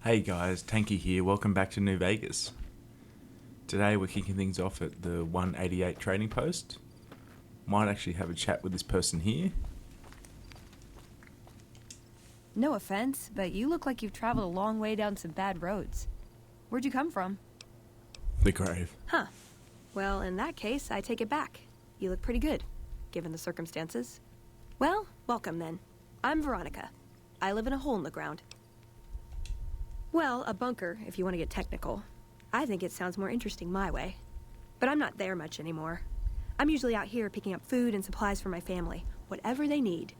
Hey guys, Tanky here. Welcome back to New Vegas. Today we're kicking things off at the 188 trading post. Might actually have a chat with this person here. No offense, but you look like you've traveled a long way down some bad roads. Where'd you come from? The grave. Huh. Well, in that case, I take it back. You look pretty good, given the circumstances. Well, welcome then. I'm Veronica. I live in a hole in the ground. Well, a bunker, if you want to get technical. I think it sounds more interesting my way. But I'm not there much anymore. I'm usually out here picking up food and supplies for my family, whatever they need.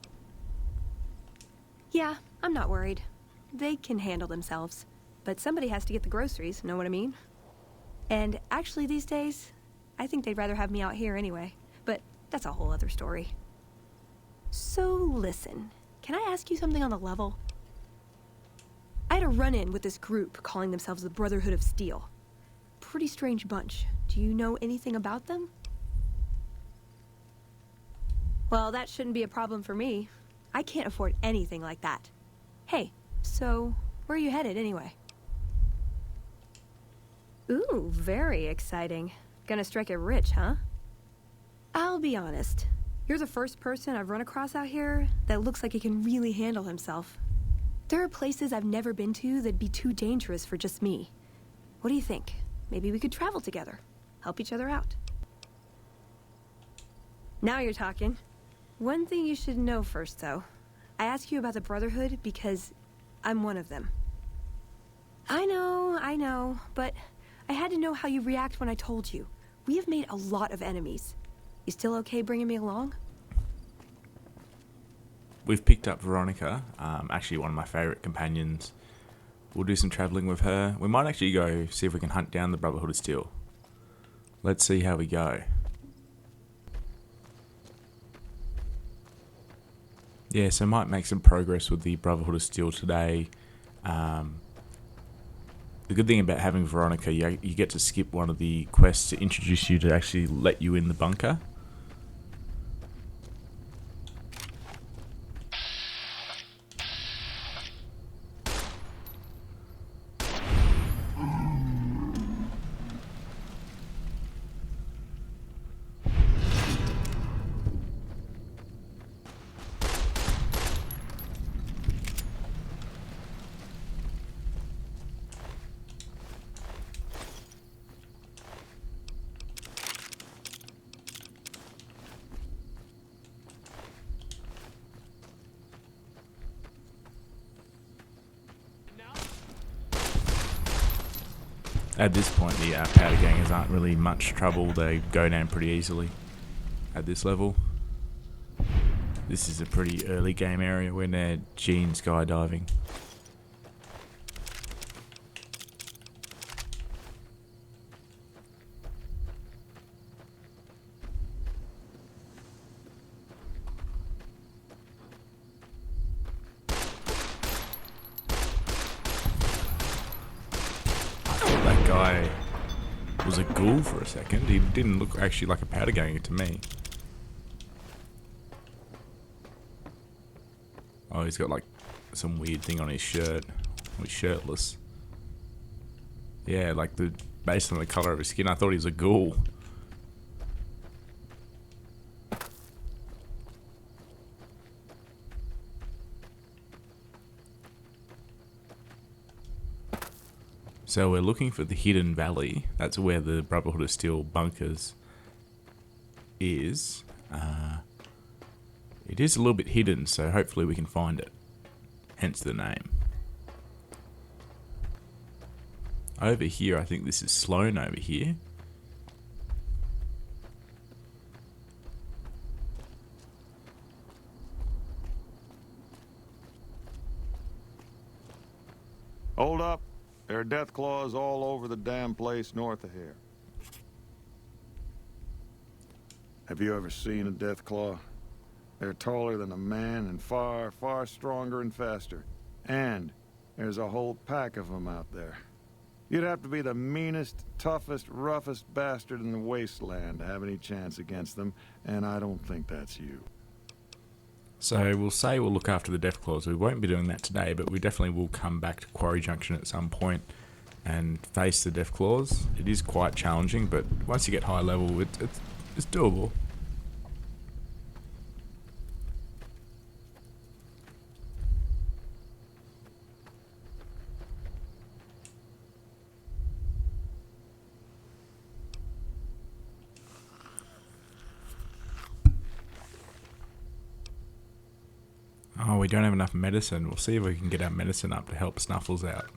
Yeah, I'm not worried. They can handle themselves. But somebody has to get the groceries, know what I mean? And actually these days, I think they'd rather have me out here anyway. But that's a whole other story. So listen, can I ask you something on the level? I had a run-in with this group calling themselves the Brotherhood of Steel. Pretty strange bunch. Do you know anything about them? Well, that shouldn't be a problem for me. I can't afford anything like that. Hey, so where are you headed anyway? Ooh, very exciting. Gonna strike it rich, huh? I'll be honest. You're the first person I've run across out here that looks like he can really handle himself. There are places I've never been to that'd be too dangerous for just me. What do you think? Maybe we could travel together. Help each other out. Now you're talking. One thing you should know first, though. I ask you about the Brotherhood because I'm one of them. I know, but I had to know how you react when I told you. We have made a lot of enemies. You still okay bringing me along? We've picked up Veronica, actually one of my favourite companions. We'll do some travelling with her. We might actually go see if we can hunt down the Brotherhood of Steel. Let's see how we go. Yeah, so might make some progress with the Brotherhood of Steel today. The good thing about having Veronica, you get to skip one of the quests to introduce you to actually let you in the bunker. At this point, the powder gangers aren't really much trouble. They go down pretty easily at this level. This is a pretty early game area when they're Gene skydiving. That guy was a ghoul for a second. He didn't look actually like a powder ganger to me. Oh, he's got like some weird thing on his shirt. He's shirtless. Yeah, like based on the colour of his skin, I thought he was a ghoul. So we're looking for the hidden valley. That's where the Brotherhood of Steel bunkers is. It is a little bit hidden, so hopefully we can find it. Hence the name. Over here, I think this is Sloan over here. Hold up. There are death claws all over the damn place north of here. Have you ever seen a death claw? They're taller than a man and far, far stronger and faster. And there's a whole pack of them out there. You'd have to be the meanest, toughest, roughest bastard in the wasteland to have any chance against them, and I don't think that's you. So we'll say we'll look after the Deathclaws. We won't be doing that today, but we definitely will come back to Quarry Junction at some point and face the Deathclaws. It is quite challenging, but once you get high level, it's doable. Oh, we don't have enough medicine. We'll see if we can get our medicine up to help Snuffles out.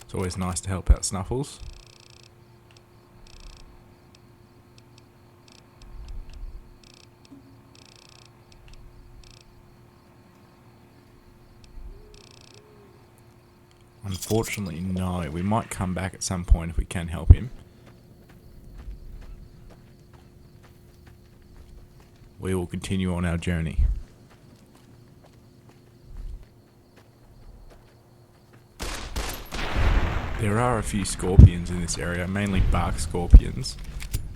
It's always nice to help out Snuffles. Unfortunately, no. We might come back at some point if we can help him. We will continue on our journey. There are a few scorpions in this area, mainly bark scorpions.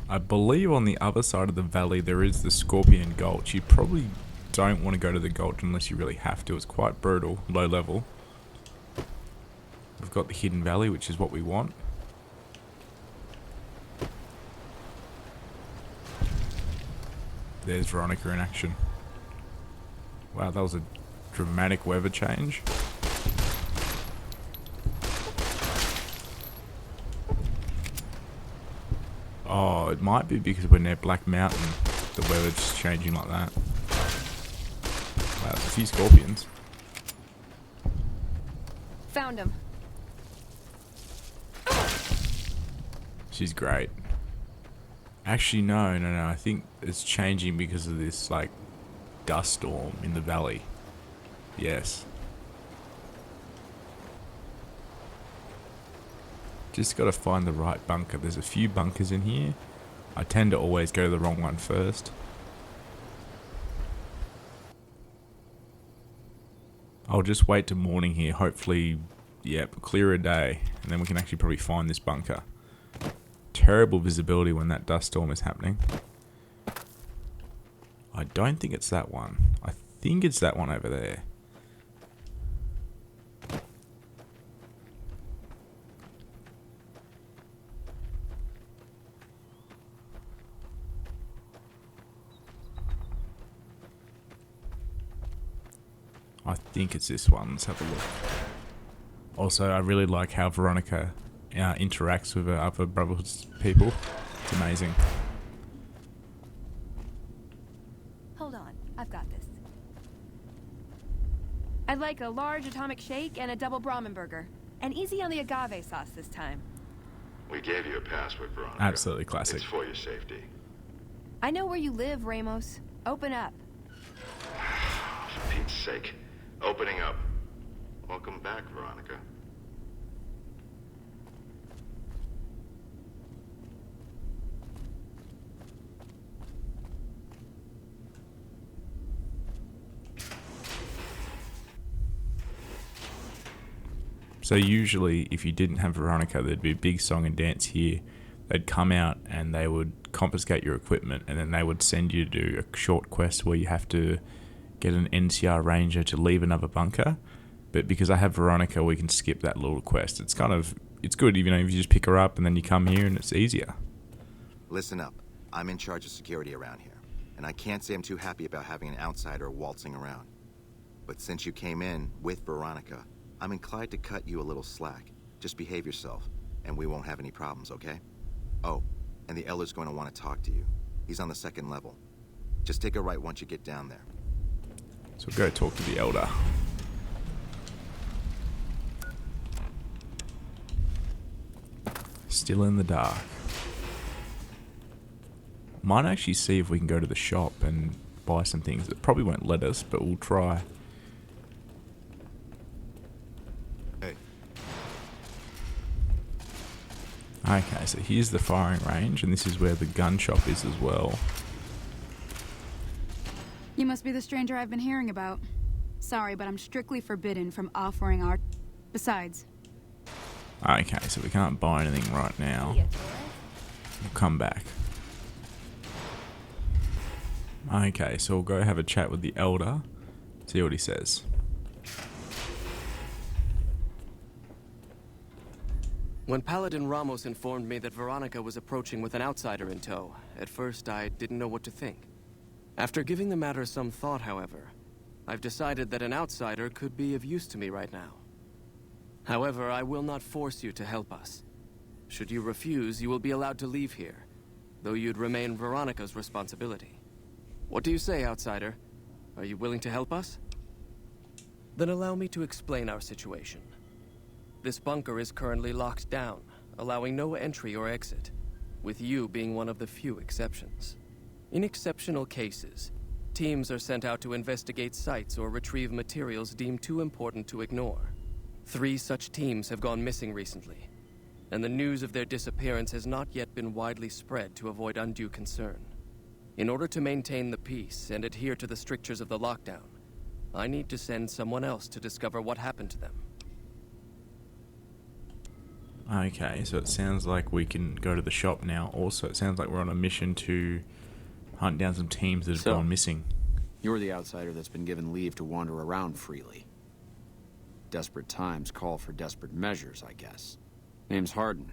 I believe on the other side of the valley there is the Scorpion Gulch. You probably don't want to go to the gulch unless you really have to. It's quite brutal, low level. We've got the Hidden Valley, which is what we want. There's Veronica in action. Wow, that was a dramatic weather change. Oh, it might be because we're near Black Mountain. The weather's just changing like that. Wow, there's a few scorpions. Found him. She's great. Actually, no. I think it's changing because of this, like, dust storm in the valley. Yes. Just gotta find the right bunker. There's a few bunkers in here. I tend to always go to the wrong one first. I'll just wait till morning here. Hopefully, yep, clear a day. And then we can actually probably find this bunker. Terrible visibility when that dust storm is happening. I don't think it's that one. I think it's that one over there. I think it's this one. Let's have a look. Also, I really like how Veronica interacts with her other Brotherhood's people. It's amazing. Hold on, I've got this. I'd like a large atomic shake and a double Brahmin burger. And easy on the agave sauce this time. We gave you a password, Veronica. Absolutely classic. It's for your safety. I know where you live, Ramos. Open up. For Pete's sake. Opening up. Welcome back, Veronica. So usually, if you didn't have Veronica, there'd be a big song and dance here. They'd come out and they would confiscate your equipment, and then they would send you to do a short quest where you have to get an NCR ranger to leave another bunker. But because I have Veronica, we can skip that little quest. It's good, you know, if you just pick her up and then you come here and it's easier. Listen up. I'm in charge of security around here, and I can't say I'm too happy about having an outsider waltzing around. But since you came in with Veronica, I'm inclined to cut you a little slack. Just behave yourself, and we won't have any problems, okay? Oh, and the Elder's going to want to talk to you. He's on the 2nd level. Just take a right once you get down there. So go talk to the Elder. Still in the dark. Might actually see if we can go to the shop and buy some things. It probably won't let us, but we'll try. Hey. Okay, so here's the firing range, and this is where the gun shop is as well. You must be the stranger I've been hearing about. Sorry, but I'm strictly forbidden from offering our... Besides... Okay, so we can't buy anything right now. We'll come back. Okay, so we'll go have a chat with the Elder, see what he says. When Paladin Ramos informed me that Veronica was approaching with an outsider in tow, at first I didn't know what to think. After giving the matter some thought, however, I've decided that an outsider could be of use to me right now. However, I will not force you to help us. Should you refuse, you will be allowed to leave here, though you'd remain Veronica's responsibility. What do you say, outsider? Are you willing to help us? Then allow me to explain our situation. This bunker is currently locked down, allowing no entry or exit, with you being one of the few exceptions. In exceptional cases, teams are sent out to investigate sites or retrieve materials deemed too important to ignore. 3 such teams have gone missing recently, and the news of their disappearance has not yet been widely spread to avoid undue concern. In order to maintain the peace and adhere to the strictures of the lockdown, I need to send someone else to discover what happened to them. Okay, so it sounds like we can go to the shop now. Also, it sounds like we're on a mission to hunt down some teams that have gone missing. You're the outsider that's been given leave to wander around freely. Desperate times call for desperate measures, I guess. Name's Hardin.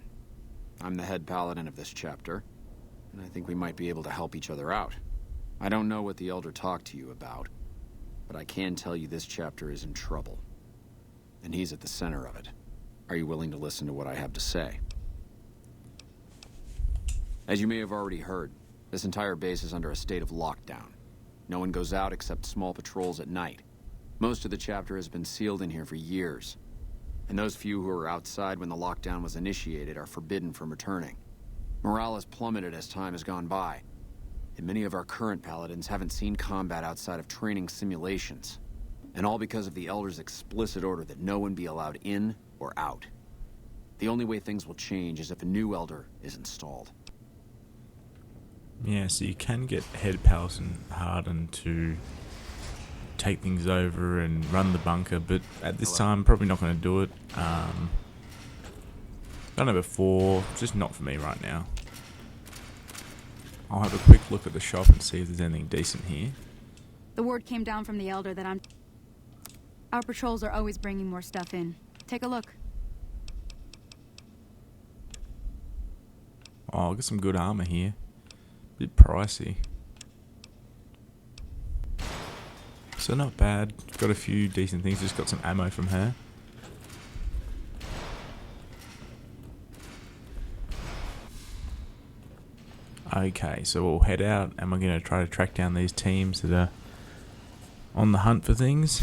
I'm the head paladin of this chapter, and I think we might be able to help each other out. I don't know what the Elder talked to you about, but I can tell you this chapter is in trouble. And he's at the center of it. Are you willing to listen to what I have to say? As you may have already heard, this entire base is under a state of lockdown. No one goes out except small patrols at night. Most of the chapter has been sealed in here for years. And those few who were outside when the lockdown was initiated are forbidden from returning. Morale has plummeted as time has gone by, and many of our current paladins haven't seen combat outside of training simulations. And all because of the Elder's explicit order that no one be allowed in or out. The only way things will change is if a new Elder is installed. Yeah, so you can get head Paladin Hardin to take things over and run the bunker, but at this time, probably not going to do it. Done it before, just not for me right now. I'll have a quick look at the shop and see if there's anything decent here. The word came down from the Elder that our patrols are always bringing more stuff in. Take a look. Oh, I'll get some good armor here. Bit pricey. So not bad. Got a few decent things. Just got some ammo from her. Okay, so we'll head out and we're going to try to track down these teams that are on the hunt for things.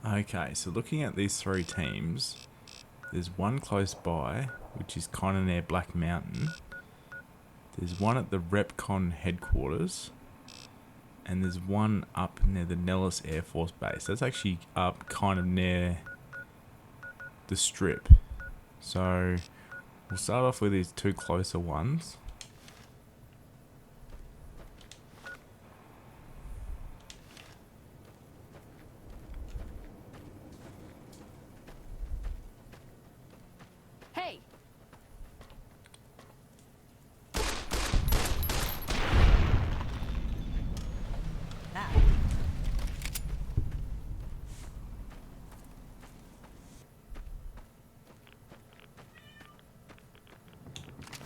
Okay, so looking at these 3 teams, there's one close by, which is kind of near Black Mountain. There's one at the RepCon headquarters, and there's one up near the Nellis Air Force Base. That's actually up kind of near the Strip. So we'll start off with these 2 closer ones. Hey!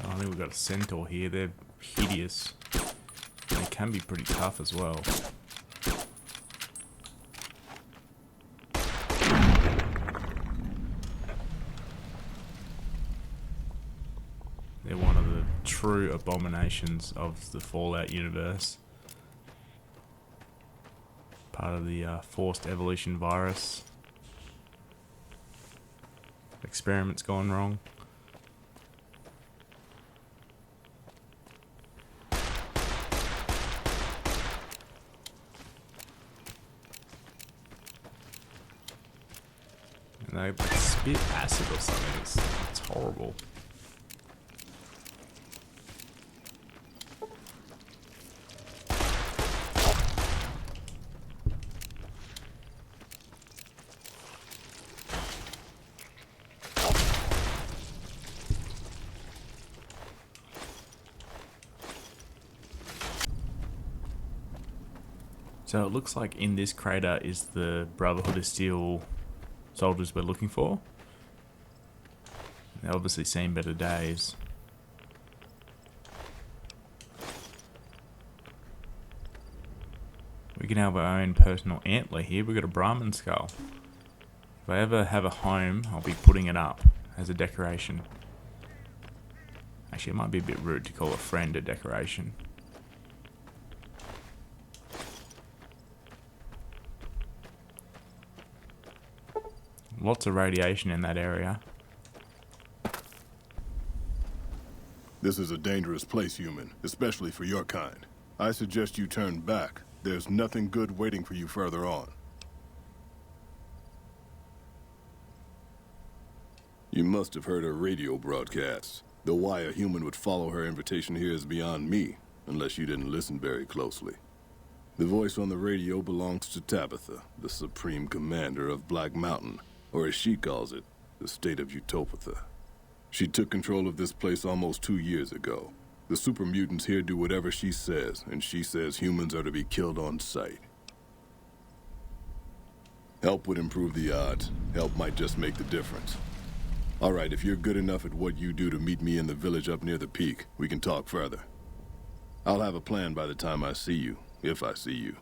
I think we've got a centaur here. They're hideous. And they can be pretty tough as well. They're one of the true abominations of the Fallout universe. Part of the forced evolution virus. Experiments gone wrong. And they like spit acid or something. It's horrible. So it looks like in this crater is the Brotherhood of Steel soldiers we're looking for. They've obviously seen better days. We can have our own personal antler here. We've got a Brahmin skull. If I ever have a home, I'll be putting it up as a decoration. Actually, it might be a bit rude to call a friend a decoration. Lots of radiation in that area. This is a dangerous place, human, especially for your kind. I suggest you turn back. There's nothing good waiting for you further on. You must have heard her radio broadcasts. Though why a human would follow her invitation here is beyond me, unless you didn't listen very closely. The voice on the radio belongs to Tabitha, the supreme commander of Black Mountain, or as she calls it, the state of Utopatha. She took control of this place almost 2 years ago. The super mutants here do whatever she says, and she says humans are to be killed on sight. Help would improve the odds. Help might just make the difference. All right, if you're good enough at what you do to meet me in the village up near the peak, we can talk further. I'll have a plan by the time I see you, if I see you.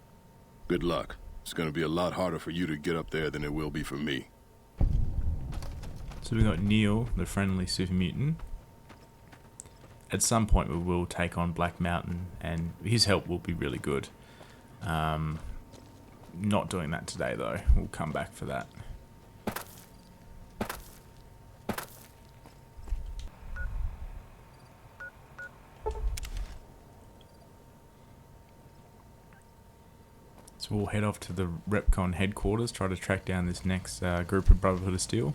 Good luck. It's going to be a lot harder for you to get up there than it will be for me. So we got Neil, the friendly super mutant. At some point we will take on Black Mountain, and his help will be really good. Not doing that today though. We'll come back for that. So we'll head off to the Repcon headquarters, try to track down this next group of Brotherhood of Steel.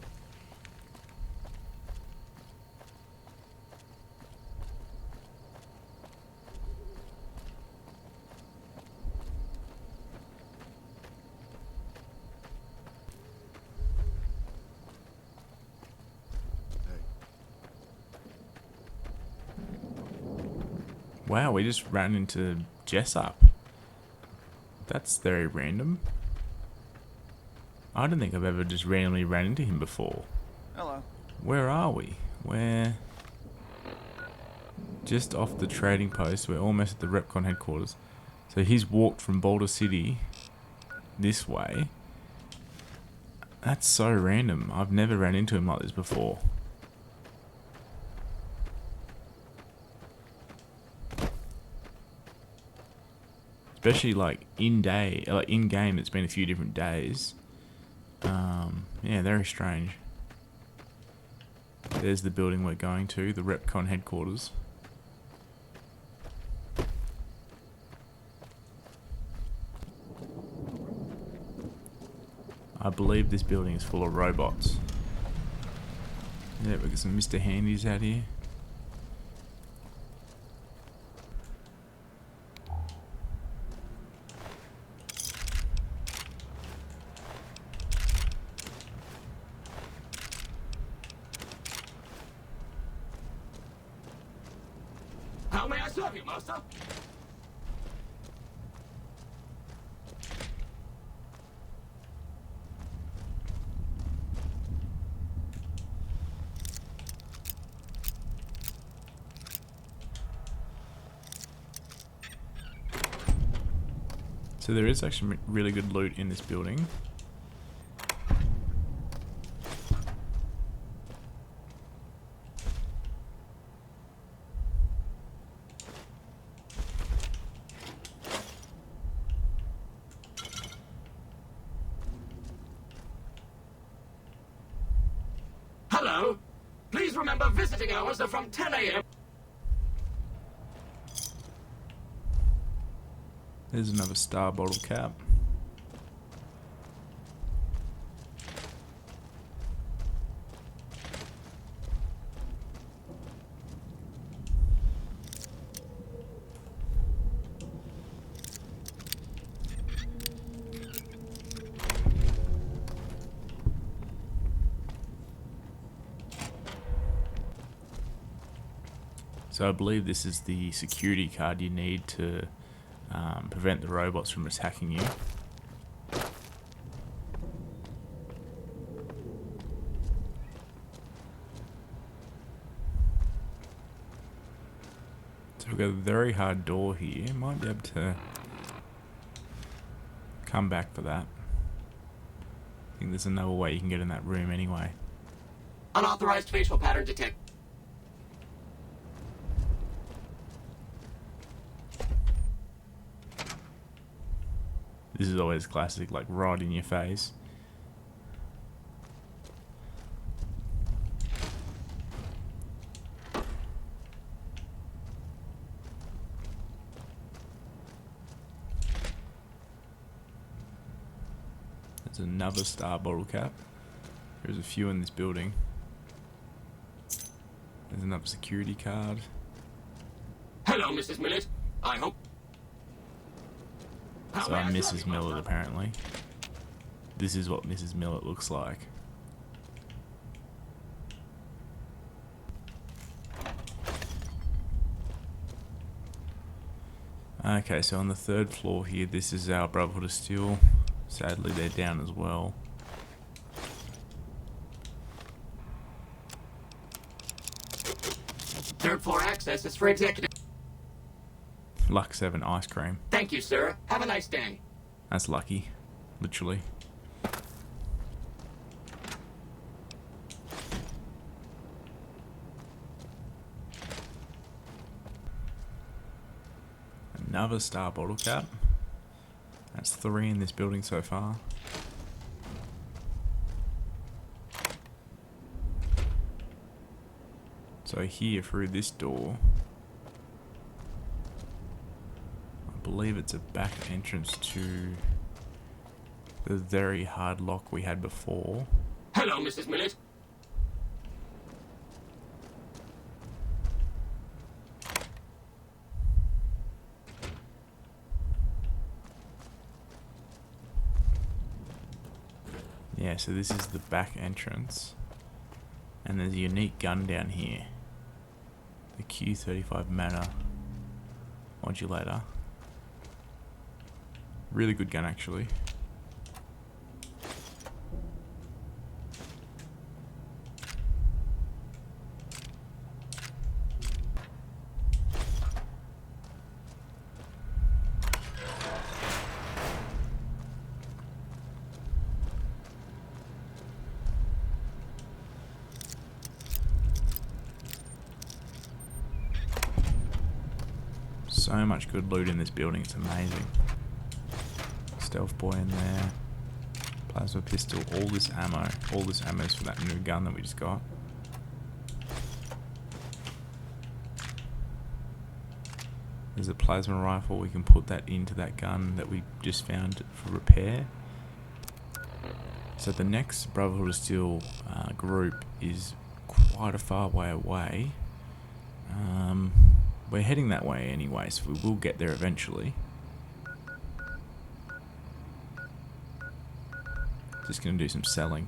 Wow, we just ran into Jessup. That's very random. I don't think I've ever just randomly ran into him before. Hello. Where are we? We're just off the trading post. We're almost at the Repcon headquarters. So he's walked from Boulder City this way. That's so random. I've never ran into him like this before. Especially like in game, it's been a few different days. Yeah, very strange. There's the building we're going to, the Repcon headquarters. I believe this building is full of robots. Yeah, we got some Mr. Handies out here. How may I serve you, master? So there is actually really good loot in this building. Hello. Please remember visiting hours are from 10 a.m. There's another star bottle cap. So I believe this is the security card you need to prevent the robots from attacking you. So we've got a very hard door here. Might be able to come back for that. I think there's another way you can get in that room anyway. Unauthorized facial pattern detect. This is always classic, like right in your face. There's another star bottle cap. There's a few in this building. There's another security card. Hello, Mrs. Millett. I hope. So I'm Mrs. Millett, apparently. This is what Mrs. Millett looks like. Okay, so on the third floor here, this is our Brotherhood of Steel. Sadly, they're down as well. Third floor access is for executive. Luck 7 ice cream. Thank you, sir. Have a nice day. That's lucky. Literally. Another star bottle cap. That's 3 in this building so far. So here through this door, I believe it's a back entrance to the very hard lock we had before. Hello, Mrs. Millett. Yeah, so this is the back entrance. And there's a unique gun down here. The Q35 Mana modulator. Really good gun, actually. So much good loot in this building, it's amazing. Stealth boy in there. Plasma pistol, all this ammo. All this ammo is for that new gun that we just got. There's a plasma rifle, we can put that into that gun that we just found for repair. So the next Brotherhood of Steel group is quite a far way away. We're heading that way anyway, so we will get there eventually. Just gonna do some selling.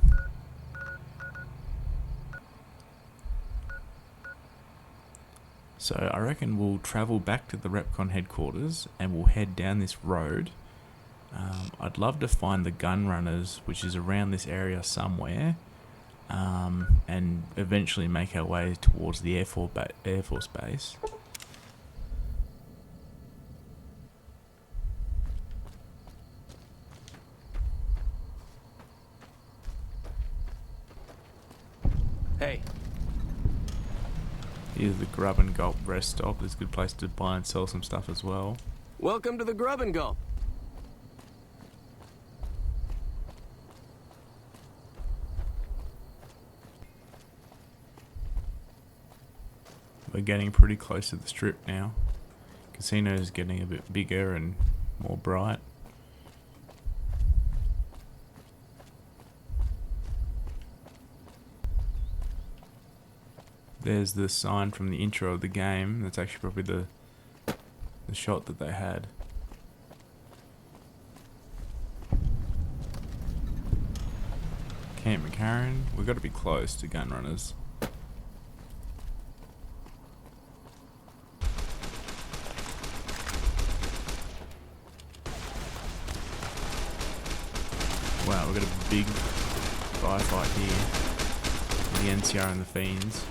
So I reckon we'll travel back to the Repcon headquarters and we'll head down this road. I'd love to find the gun runners, which is around this area somewhere, and eventually make our way towards the Air Force Base. Hey, Here's the Grub and Gulp rest stop. There's a good place to buy and sell some stuff as well. welcome to the Grub and Gulp. We're getting pretty close to the strip now. Casino is getting a bit bigger and more bright. There's the sign from the intro of the game. That's actually probably the shot that they had. Camp McCarran. We've got to be close to gun runners. Wow, we've got a big firefight here. The NCR and the Fiends.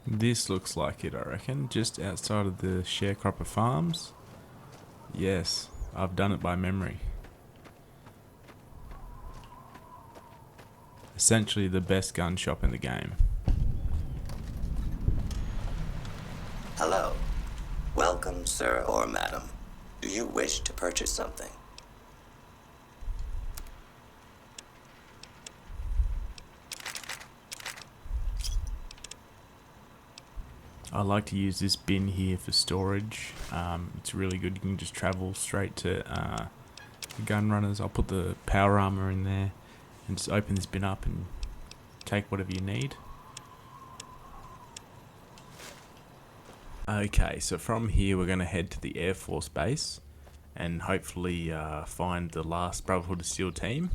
This looks like it, I reckon, just outside of the Sharecropper Farms. Yes, I've done it by memory. Essentially the best gun shop in the game. Hello. Welcome, sir or madam. Do you wish to purchase something? I like to use this bin here for storage. It's really good. You can just travel straight to the gun runners. I'll put the power armor in there and just open this bin up and take whatever you need. Okay, so from here we're going to head to the Air Force Base and hopefully find the last Brotherhood of Steel team.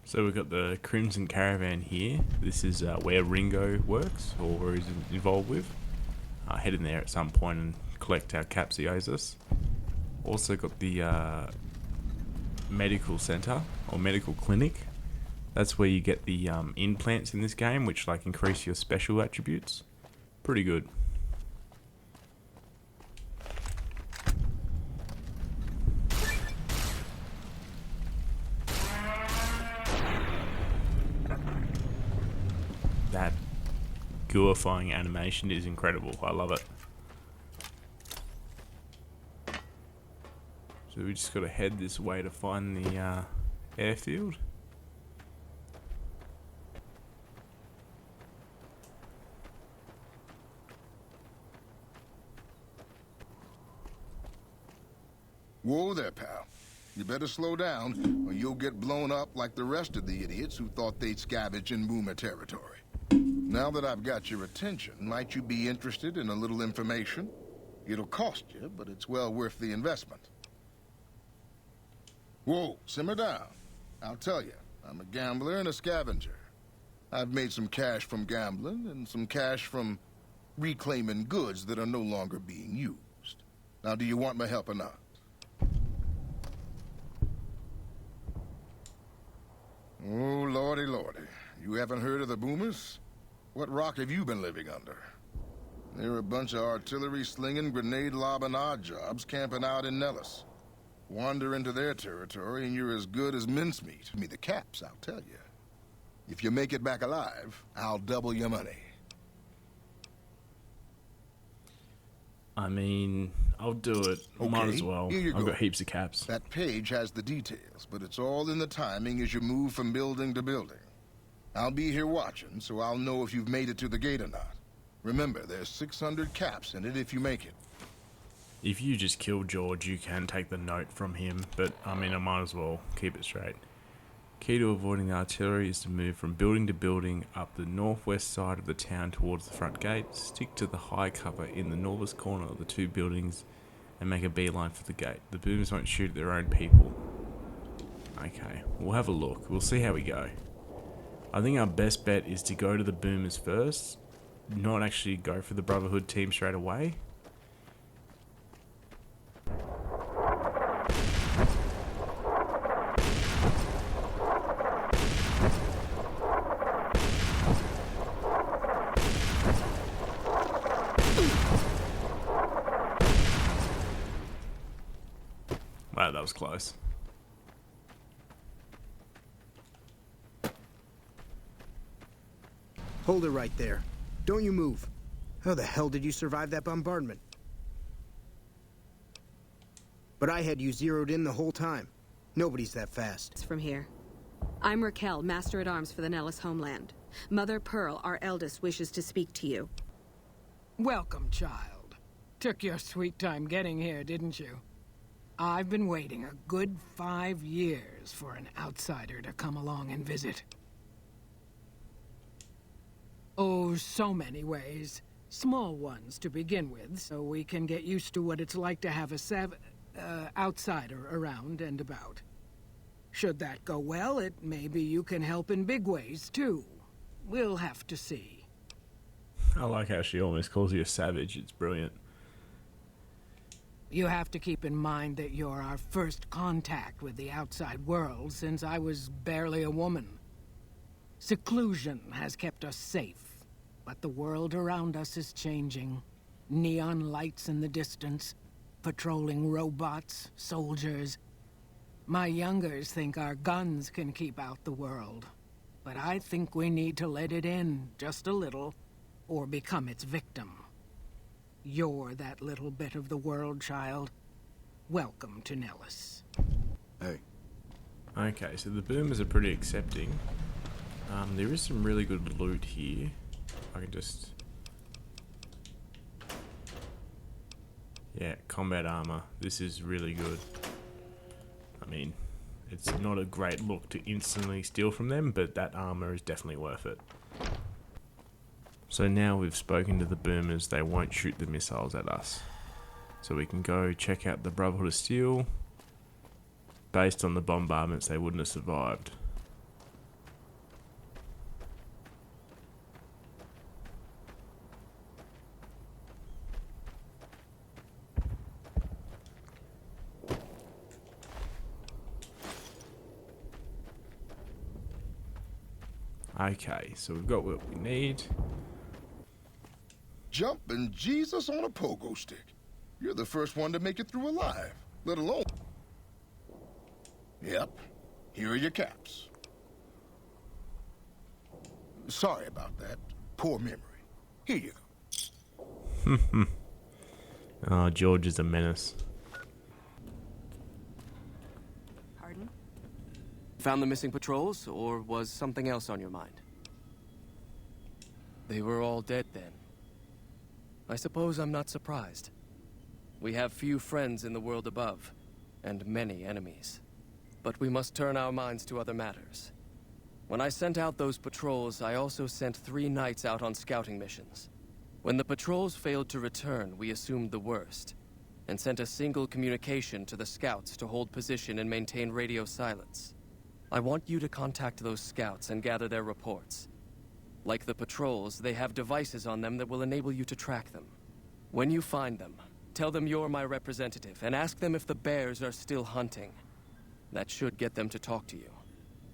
So we've got the Crimson Caravan here. This is where Ringo works, or is involved with. Head in there at some point and collect our caps he owes us. Also got the medical center, or medical clinic. That's where you get the implants in this game, which like increase your special attributes. Pretty good. That gooifying animation is incredible. I love it. So we just got to head this way to find the airfield. Whoa there, pal. You better slow down, or you'll get blown up like the rest of the idiots who thought they'd scavenge in boomer territory. Now that I've got your attention, might you be interested in a little information? It'll cost you, but it's well worth the investment. Whoa, simmer down. I'll tell you, I'm a gambler and a scavenger. I've made some cash from gambling and some cash from reclaiming goods that are no longer being used. Now, do you want my help or not? Oh, lordy, lordy. You haven't heard of the boomers? What rock have you been living under? They're a bunch of artillery-slinging, grenade-lobbing odd jobs camping out in Nellis. Wander into their territory and you're as good as mincemeat. Me the caps, I'll tell you. If you make it back alive, I'll double your money. I mean, I'll do it. Okay, Might as well. here you I've go. got heaps of caps. That page has the details, but it's all in the timing as you move from building to building. I'll be here watching, so I'll know if you've made it to the gate or not. Remember, there's 600 caps in it if you make it. If you just kill George, you can take the note from him, but I mean, I might as well keep it straight. Key to avoiding the artillery is to move from building to building up the northwest side of the town towards the front gate. Stick to the high cover in the northwest corner of the two buildings and make a beeline for the gate. The boomers won't shoot at their own people. Okay, we'll have a look. We'll see how we go. I think our best bet is to go to the boomers first, not actually go for the Brotherhood team straight away. Wow, that was close. Hold it right there. Don't you move. How the hell did you survive that bombardment? But I had you zeroed in the whole time. Nobody's that fast. From here. I'm Raquel, Master-at-Arms for the Nellis homeland. Mother Pearl, our eldest, wishes to speak to you. Welcome, child. Took your sweet time getting here, didn't you? I've been waiting a good 5 years for an outsider to come along and visit. Oh, so many ways. Small ones to begin with, so we can get used to what it's like to have a outsider around and about. Should that go well, maybe you can help in big ways, too. We'll have to see. I like how she almost calls you a savage. It's brilliant. You have to keep in mind that you're our first contact with the outside world since I was barely a woman. Seclusion has kept us safe, but the world around us is changing. Neon lights in the distance, patrolling robots, soldiers. My youngers think our guns can keep out the world, but I think we need to let it in just a little, or become its victim. You're that little bit of the world, child. Welcome to Nellis. Hey. Okay, so the boomers are pretty accepting. There is some really good loot here. I can just... Yeah, combat armor. This is really good. I mean, it's not a great look to instantly steal from them, but that armor is definitely worth it. So now we've spoken to the boomers, they won't shoot the missiles at us. So we can go check out the Brotherhood of Steel. Based on the bombardments, they wouldn't have survived. Okay, so we've got what we need. Jumping Jesus on a pogo stick. You're the first one to make it through alive, let alone... Yep, here are your caps. Sorry about that. Poor memory. Here you go. Oh, George is a menace. Pardon? Found the missing patrols, or was something else on your mind? They were all dead then. I suppose I'm not surprised. We have few friends in the world above, and many enemies. But we must turn our minds to other matters. When I sent out those patrols, I also sent 3 knights out on scouting missions. When the patrols failed to return, we assumed the worst, and sent a single communication to the scouts to hold position and maintain radio silence. I want you to contact those scouts and gather their reports. Like the patrols, they have devices on them that will enable you to track them. When you find them, tell them you're my representative and ask them if the bears are still hunting. That should get them to talk to you.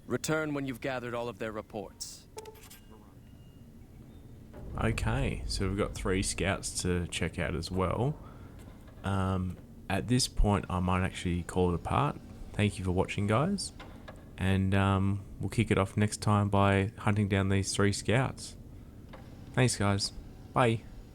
Return when you've gathered all of their reports. Okay, so we've got 3 scouts to check out as well. At this point, I might actually call it apart. Thank you for watching, guys. And we'll kick it off next time by hunting down these 3 scouts. Thanks, guys. Bye.